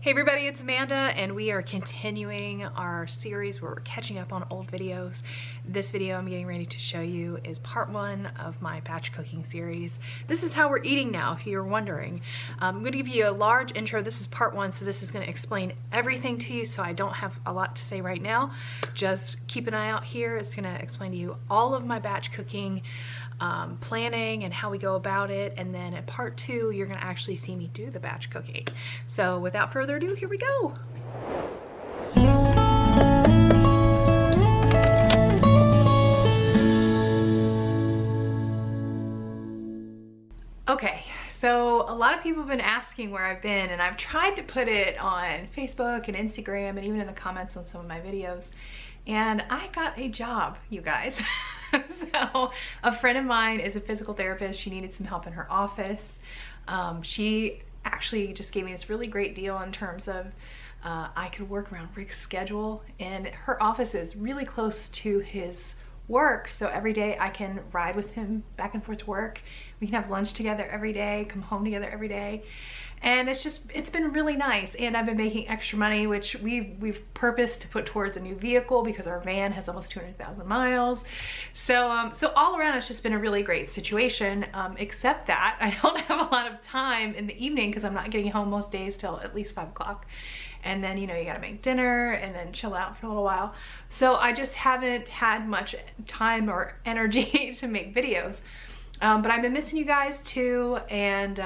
Hey everybody, it's Amanda, and we are continuing our series where we're catching up on old videos. This video I'm getting ready to show you is part one of my batch cooking series. This is how we're eating now, if you're wondering. I'm going to give you a large intro. This is part one, so this is going to explain everything to you, so I don't have a lot to say right now. Just keep an eye out here. It's going to explain to you all of my batch cooking planning and how we go about it, and then in part two you're going to actually see me do the batch cooking. So without further ado, here we go. Okay, so a lot of people have been asking where I've been, and I've tried to put it on Facebook and Instagram and even in the comments on some of my videos, and I got a job, you guys. So a friend of mine is a physical therapist. She needed some help in her office. She actually just gave me this really great deal in terms of I could work around Rick's schedule, and her office is really close to his work, so every day I can ride with him back and forth to work. We can have lunch together every day, come home together every day, and it's been really nice. And I've been making extra money, which we've purposed to put towards a new vehicle because our van has almost 200,000 miles. So so all around it's just been a really great situation, except that I don't have a lot of time in the evening because I'm not getting home most days till at least 5 o'clock. And then, you know, you gotta make dinner and then chill out for a little while. So I just haven't had much time or energy to make videos. But I've been missing you guys too, and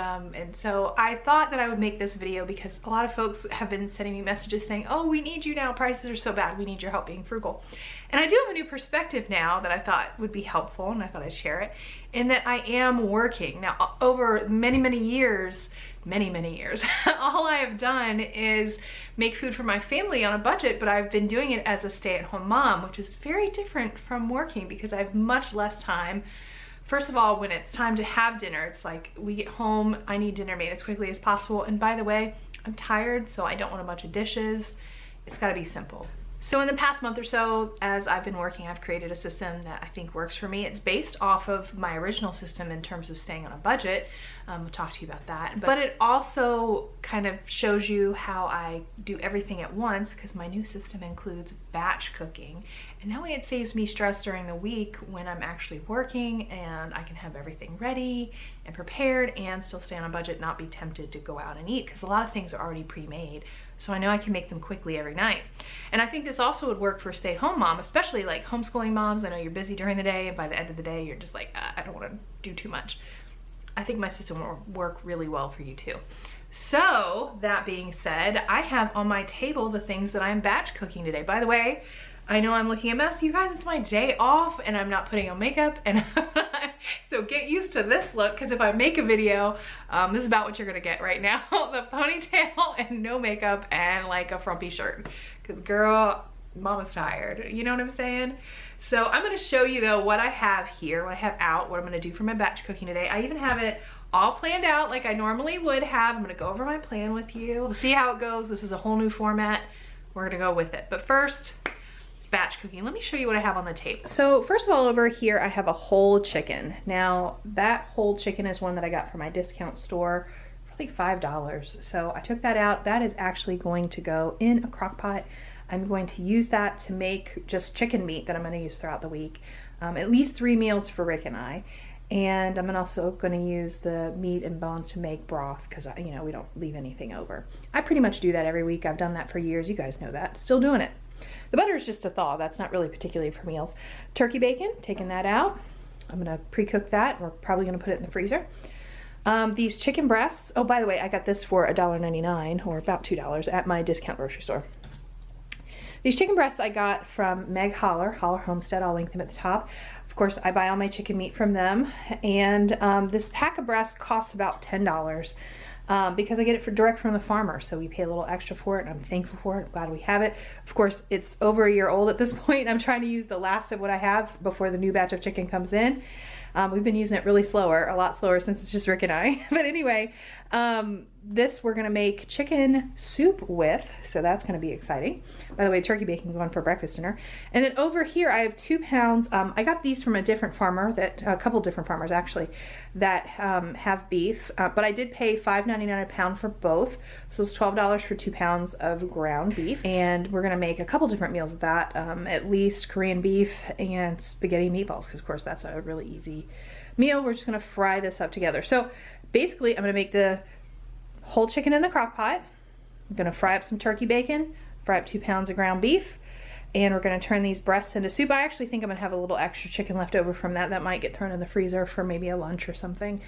so I thought that I would make this video because a lot of folks have been sending me messages saying, oh, we need you now, prices are so bad, we need your help being frugal. And I do have a new perspective now that I thought would be helpful, and I thought I'd share it, in that I am working. Now, over many years, all I have done is make food for my family on a budget, but I've been doing it as a stay-at-home mom, which is very different from working because I have much less time. First of all, when it's time to have dinner, it's like we get home, I need dinner made as quickly as possible. And by the way, I'm tired, so I don't want a bunch of dishes. It's gotta be simple. So in the past month or so, as I've been working, I've created a system that I think works for me. It's based off of my original system in terms of staying on a budget. We'll talk to you about that. But it also kind of shows you how I do everything at once, because my new system includes batch cooking. And that way it saves me stress during the week when I'm actually working, and I can have everything ready and prepared and still stay on a budget, not be tempted to go out and eat, because a lot of things are already pre-made. So I know I can make them quickly every night. And I think this also would work for a stay-at-home mom, especially like homeschooling moms. I know you're busy during the day, and by the end of the day, you're just like, I don't want to do too much. I think my system will work really well for you too. So that being said, I have on my table the things that I'm batch cooking today. By the way, I know I'm looking a mess, you guys. It's my day off and I'm not putting on makeup, and so get used to this look, because if I make a video, this is about what you're gonna get right now. The ponytail and no makeup and like a frumpy shirt, because girl, mama's tired, you know what I'm saying? So I'm gonna show you though what I have here, what I have out, what I'm gonna do for my batch cooking today. I even have it all planned out like I normally would have. I'm gonna go over my plan with you. We'll see how it goes. This is a whole new format. We're gonna go with it. But first, batch cooking. Let me show you what I have on the table. So first of all, over here I have a whole chicken. Now that whole chicken is one that I got from my discount store for like $5. So I took that out. That is actually going to go in a crock pot. I'm going to use that to make just chicken meat that I'm going to use throughout the week. At least 3 meals for Rick and I. And I'm also going to use the meat and bones to make broth, because you know, we don't leave anything over. I pretty much do that every week. I've done that for years. You guys know that. Still doing it. The butter is just to thaw. That's not really particularly for meals. Turkey bacon, taking that out. I'm going to pre-cook that. We're probably going to put it in the freezer. These chicken breasts. Oh, by the way, I got this for $1.99 or about $2 at my discount grocery store. These chicken breasts I got from Meg Holler Homestead. I'll link them at the top. Of course, I buy all my chicken meat from them. And this pack of breasts costs about $10 because I get it direct from the farmer. So we pay a little extra for it, and I'm thankful for it. I'm glad we have it. Of course, it's over a year old at this point. I'm trying to use the last of what I have before the new batch of chicken comes in. We've been using it really slower, a lot slower, since it's just Rick and I. But anyway, This we're gonna make chicken soup with, so that's gonna be exciting. By the way, turkey bacon going for breakfast dinner. And then over here I have 2 pounds. I got these from a different farmer, a couple different farmers actually, that have beef, but I did pay $5.99 a pound for both, so it's $12 for 2 pounds of ground beef. And we're gonna make a couple different meals with that, at least Korean beef and spaghetti meatballs, because of course that's a really easy meal. We're just gonna fry this up together. So basically I'm gonna make the whole chicken in the crock pot. I'm gonna fry up some turkey bacon, fry up 2 pounds of ground beef, and we're gonna turn these breasts into soup. I actually think I'm gonna have a little extra chicken left over from that. That might get thrown in the freezer for maybe a lunch or something.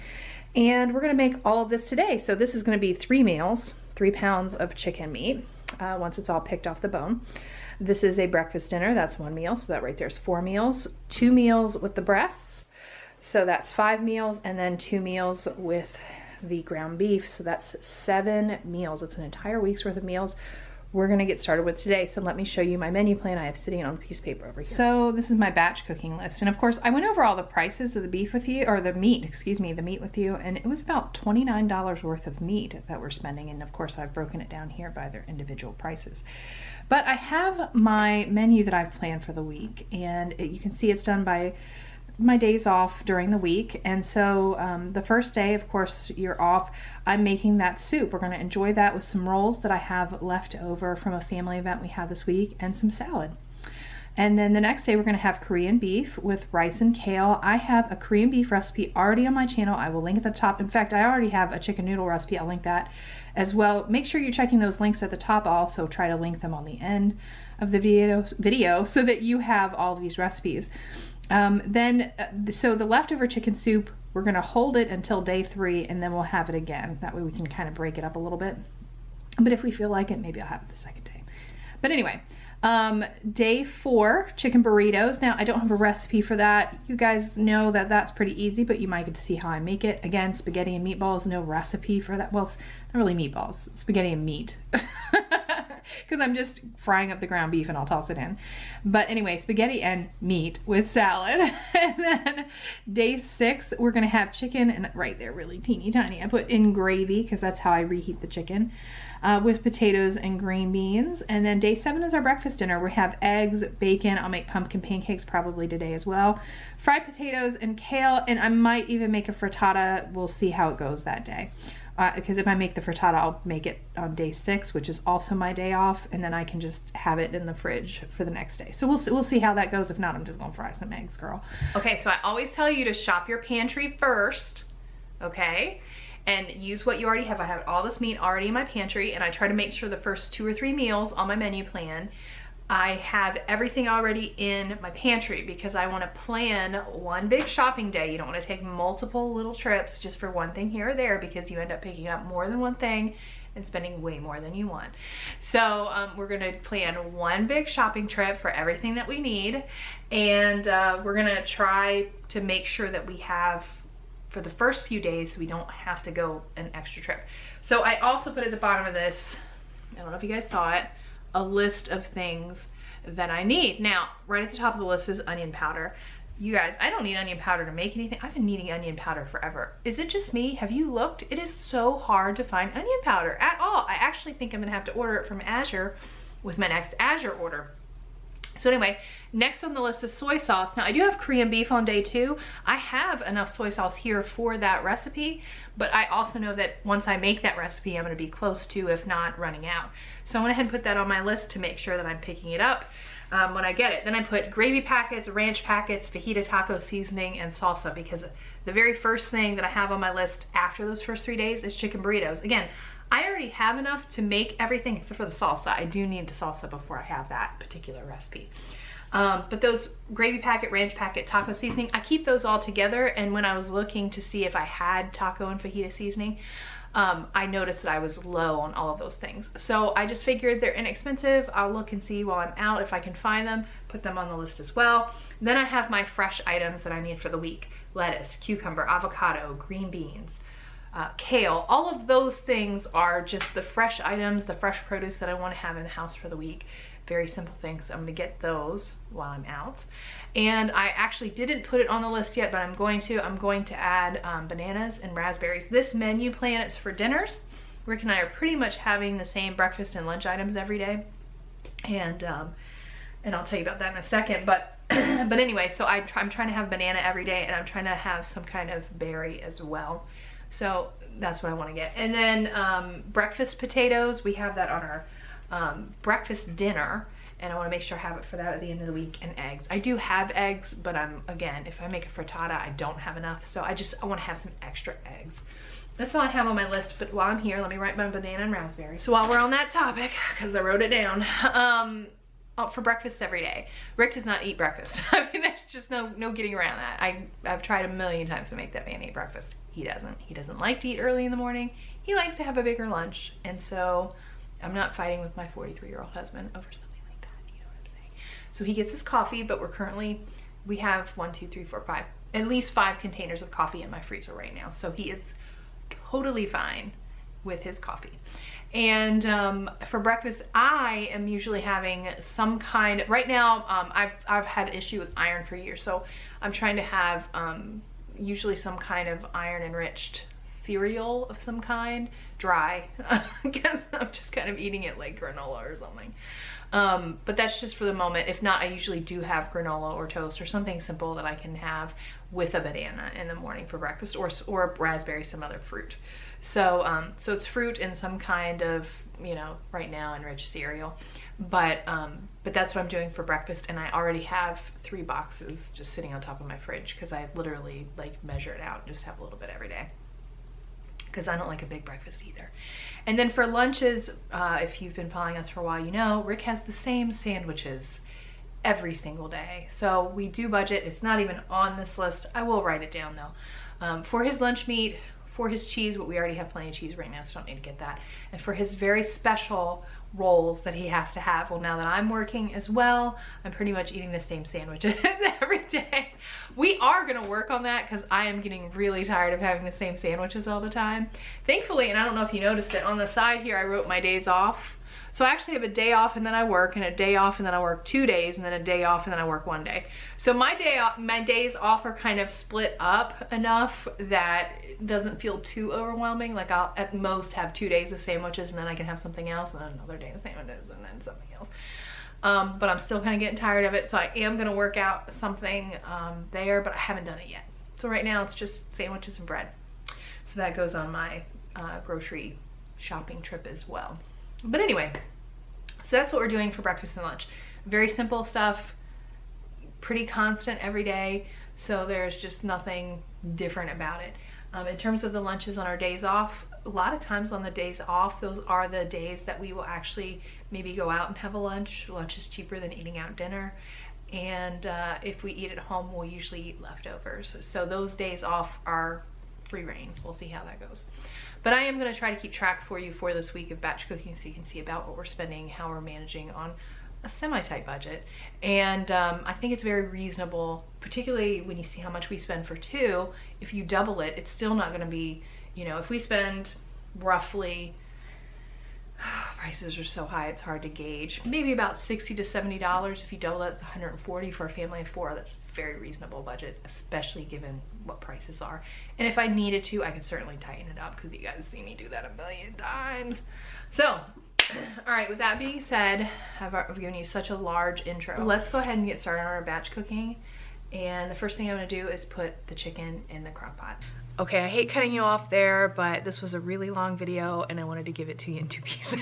And we're gonna make all of this today. So this is gonna be 3 meals, 3 pounds of chicken meat, once it's all picked off the bone. This is a breakfast dinner, that's 1 meal, so that right there's 4 meals. 2 meals with the breasts, so that's 5 meals, and then 2 meals with the ground beef, so that's 7 meals. It's an entire week's worth of meals we're gonna get started with today. So let me show you my menu plan I have sitting on a piece of paper over here. So this is my batch cooking list, and of course I went over all the prices of the beef with you, or the meat, excuse me, the meat with you, and it was about $29 worth of meat that we're spending, and of course I've broken it down here by their individual prices. But I have my menu that I've planned for the week, and you can see it's done by my days off during the week. And so the first day, of course, you're off, I'm making that soup. We're going to enjoy that with some rolls that I have left over from a family event we had this week, and some salad. And then the next day we're going to have Korean beef with rice and kale. I have a Korean beef recipe already on my channel. I will link at the top. In fact, I already have a chicken noodle recipe. I'll link that as well. Make sure you're checking those links at the top. I'll also try to link them on the end of the video so that you have all of these recipes. So the leftover chicken soup, we're gonna hold it until day 3, and then we'll have it again. That way we can kind of break it up a little bit. But if we feel like it, maybe I'll have it the second day. But anyway, day 4, chicken burritos. Now I don't have a recipe for that. You guys know that that's pretty easy, but you might get to see how I make it. Again, spaghetti and meatballs, no recipe for that. Well, it's not really meatballs, it's spaghetti and meat. Because I'm just frying up the ground beef and I'll toss it in. But anyway, spaghetti and meat with salad. And then day 6, we're gonna have chicken, and right there, really teeny tiny, I put in gravy because that's how I reheat the chicken, with potatoes and green beans. And then day 7 is our breakfast dinner. We have eggs, bacon, I'll make pumpkin pancakes probably today as well, fried potatoes and kale, and I might even make a frittata. We'll see how it goes that day. Because if I make the frittata, I'll make it on day 6, which is also my day off, and then I can just have it in the fridge for the next day. So we'll see how that goes. If not, I'm just gonna fry some eggs, girl. Okay, so I always tell you to shop your pantry first, okay? And use what you already have. I have all this meat already in my pantry, and I try to make sure the first 2 or 3 meals on my menu plan, I have everything already in my pantry, because I want to plan one big shopping day. You don't want to take multiple little trips just for one thing here or there, because you end up picking up more than one thing and spending way more than you want. So we're going to plan one big shopping trip for everything that we need, and we're going to try to make sure that we have, for the first few days, so we don't have to go an extra trip. So I also put at the bottom of this, I don't know if you guys saw it, a list of things that I need. Now, right at the top of the list is onion powder. You guys, I don't need onion powder to make anything. I've been needing onion powder forever. Is it just me? Have you looked? It is so hard to find onion powder at all. I actually think I'm gonna have to order it from Azure with my next Azure order. So anyway, next on the list is soy sauce. Now I do have Korean beef on day 2. I have enough soy sauce here for that recipe, but I also know that once I make that recipe, I'm gonna be close to, if not running out. So I went ahead and put that on my list to make sure that I'm picking it up when I get it. Then I put gravy packets, ranch packets, fajita taco seasoning, and salsa, because the very first thing that I have on my list after those first 3 days is chicken burritos. Again, I already have enough to make everything except for the salsa. I do need the salsa before I have that particular recipe. But those gravy packet, ranch packet, taco seasoning, I keep those all together. And when I was looking to see if I had taco and fajita seasoning, I noticed that I was low on all of those things. So I just figured they're inexpensive. I'll look and see while I'm out if I can find them, put them on the list as well. Then I have my fresh items that I need for the week: lettuce, cucumber, avocado, green beans, kale. All of those things are just the fresh items, the fresh produce that I want to have in the house for the week. Very simple things. So I'm going to get those while I'm out. And I actually didn't put it on the list yet, but I'm going to. I'm going to add bananas and raspberries. This menu plan is for dinners. Rick and I are pretty much having the same breakfast and lunch items every day. And I'll tell you about that in a second. But but anyway, so I'm trying to have banana every day, and I'm trying to have some kind of berry as well. So that's what I want to get. And then breakfast potatoes, we have that on our breakfast dinner, and I want to make sure I have it for that at the end of the week. And eggs. I do have eggs, but again, if I make a frittata, I don't have enough. So I want to have some extra eggs. That's all I have on my list, but while I'm here, let me write my banana and raspberry. So while we're on that topic, because I wrote it down, for breakfast every day. Rick does not eat breakfast. I mean, there's just no getting around that. I've tried a million times to make that man eat breakfast. He doesn't. He doesn't like to eat early in the morning. He likes to have a bigger lunch, and so I'm not fighting with my 43-year-old husband over something like that. You know what I'm saying? So he gets his coffee, but we have 1, 2, 3, 4, 5, at least 5 containers of coffee in my freezer right now. So he is totally fine with his coffee. And for breakfast, I am usually having some kind, right now, I've had an issue with iron for years. So I'm trying to have usually some kind of iron enriched cereal of some kind, dry, because I'm just kind of eating it like granola or something. But that's just for the moment. If not, I usually do have granola or toast or something simple that I can have with a banana in the morning for breakfast, or a raspberry, some other fruit. So so it's fruit and some kind of, you know, right now enriched cereal. But that's what I'm doing for breakfast, and I already have 3 boxes just sitting on top of my fridge, because I literally like measure it out and just have a little bit every day, because I don't like a big breakfast either. And then for lunches, if you've been following us for a while, you know Rick has the same sandwiches every single day. So we do budget. It's not even on this list. I will write it down though. For his lunch meat, for his cheese, but we already have plenty of cheese right now, so don't need to get that. And for his very special rolls that he has to have, well, now that I'm working as well, I'm pretty much eating the same sandwiches every day. We are gonna work on that, because I am getting really tired of having the same sandwiches all the time. Thankfully, and I don't know if you noticed it, on the side here I wrote my days off. So I actually have a day off and then I work, and a day off and then I work 2 days, and then a day off and then I work 1 day. So my days off are kind of split up enough that it doesn't feel too overwhelming. Like I'll at most have 2 days of sandwiches, and then I can have something else, and then another day of sandwiches, and then something else. But I'm still kind of getting tired of it, so I am gonna work out something there, but I haven't done it yet. So right now it's just sandwiches and bread. So that goes on my grocery shopping trip as well. But anyway, so that's what we're doing for breakfast and lunch. Very simple stuff, pretty constant every day, so there's just nothing different about it. In terms of the lunches on our days off, a lot of times on the days off, those are the days that we will actually maybe go out and have a lunch. Lunch is cheaper than eating out dinner. And if we eat at home, we'll usually eat leftovers. So those days off are free reign. We'll see how that goes. But I am going to try to keep track for you for this week of batch cooking, so you can see about what we're spending, how we're managing on a semi-tight budget. And I think it's very reasonable, particularly when you see how much we spend for 2. If you double it, it's still not going to be, you know, if we spend roughly, prices are so high it's hard to gauge, maybe about $60 to $70. If you double that, it's $140 for a family of 4. That's a very reasonable budget, especially given what prices are. And if I needed to, I could certainly tighten it up, because you guys see me do that a million times. So all right, with that being said, I've given you such a large intro. Let's go ahead and get started on our batch cooking. And the first thing I'm gonna do is put the chicken in the crock pot. Okay, I hate cutting you off there, but this was a really long video and I wanted to give it to you in 2 pieces.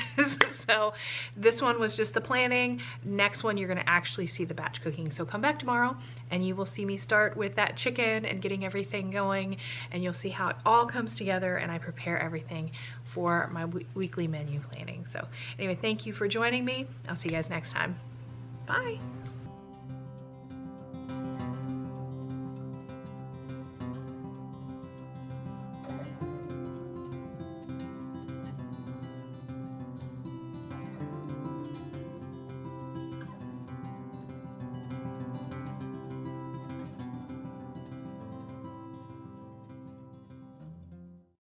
So this one was just the planning. Next one, you're gonna actually see the batch cooking. So come back tomorrow and you will see me start with that chicken and getting everything going, and you'll see how it all comes together and I prepare everything for my weekly menu planning. So anyway, thank you for joining me. I'll see you guys next time. Bye.